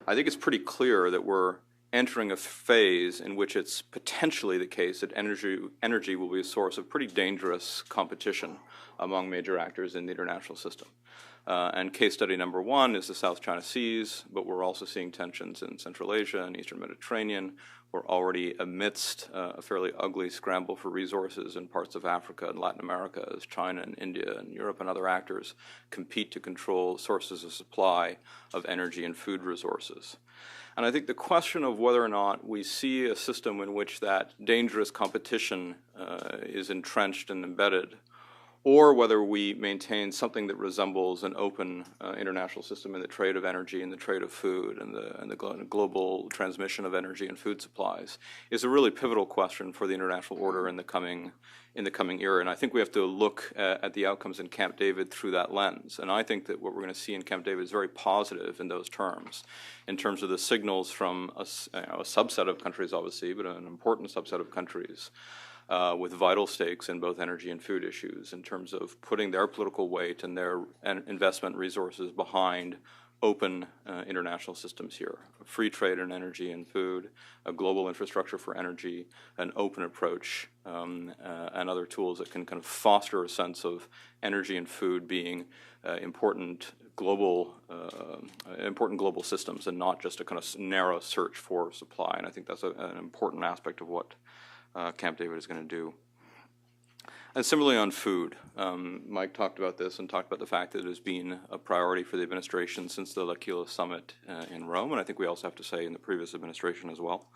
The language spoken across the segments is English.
I think it's pretty clear that we're entering a phase in which it's potentially the case that energy will be a source of pretty dangerous competition among major actors in the international system. And case study number one is the South China Seas, but we're also seeing tensions in Central Asia and Eastern Mediterranean. We're already amidst a fairly ugly scramble for resources in parts of Africa and Latin America as China and India and Europe and other actors compete to control sources of supply of energy and food resources. And I think the question of whether or not we see a system in which that dangerous competition is entrenched and embedded, or whether we maintain something that resembles an open international system in the trade of energy and the trade of food and the global transmission of energy and food supplies, is a really pivotal question for the international order in the coming era. And I think we have to look at the outcomes in Camp David through that lens. And I think that what we're going to see in Camp David is very positive in those terms, in terms of the signals from a subset of countries, obviously, but an important subset of countries, with vital stakes in both energy and food issues in terms of putting their political weight and their investment resources behind open international systems here. Free trade in energy and food, a global infrastructure for energy, an open approach, and other tools that can kind of foster a sense of energy and food being important global systems and not just a kind of narrow search for supply. And I think that's an important aspect of what Camp David is going to do. And similarly on food, Mike talked about this and talked about the fact that it has been a priority for the administration since the L'Aquila summit in Rome, and I think we also have to say in the previous administration as well.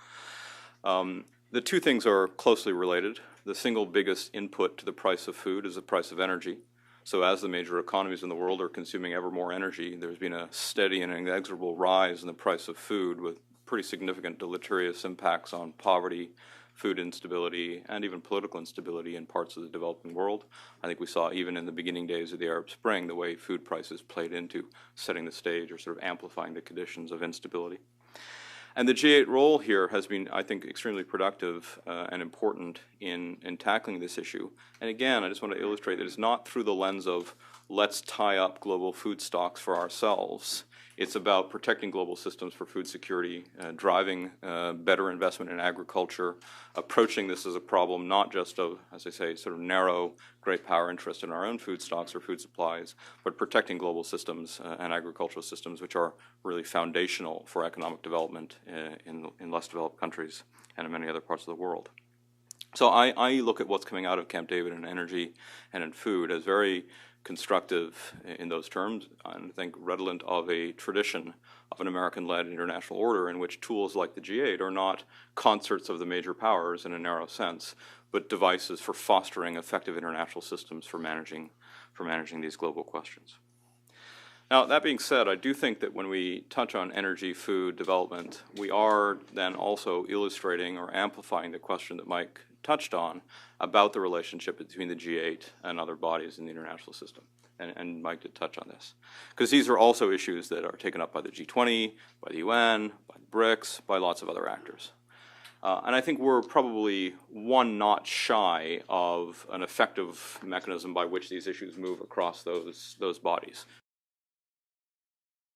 The two things are closely related. The single biggest input to the price of food is the price of energy. So as the major economies in the world are consuming ever more energy, there's been a steady and inexorable rise in the price of food with pretty significant deleterious impacts on poverty, food instability, and even political instability in parts of the developing world. I think we saw even in the beginning days of the Arab Spring the way food prices played into setting the stage or sort of amplifying the conditions of instability. And the G8 role here has been, I think, extremely productive and important in tackling this issue. And again, I just want to illustrate that it's not through the lens of let's tie up global food stocks for ourselves. It's about protecting global systems for food security, driving better investment in agriculture, approaching this as a problem not just of, as I say, sort of narrow great power interest in our own food stocks or food supplies, but protecting global systems and agricultural systems which are really foundational for economic development in less developed countries and in many other parts of the world. So I look at what's coming out of Camp David in energy and in food as very constructive in those terms, and I think redolent of a tradition of an American-led international order in which tools like the G8 are not concerts of the major powers in a narrow sense, but devices for fostering effective international systems for managing these global questions. Now, that being said, I do think that when we touch on energy, food, development, we are then also illustrating or amplifying the question that Mike touched on about the relationship between the G8 and other bodies in the international system. And Mike did touch on this. Because these are also issues that are taken up by the G20, by the UN, by the BRICS, by lots of other actors. And I think we're probably one notch shy of an effective mechanism by which these issues move across those bodies.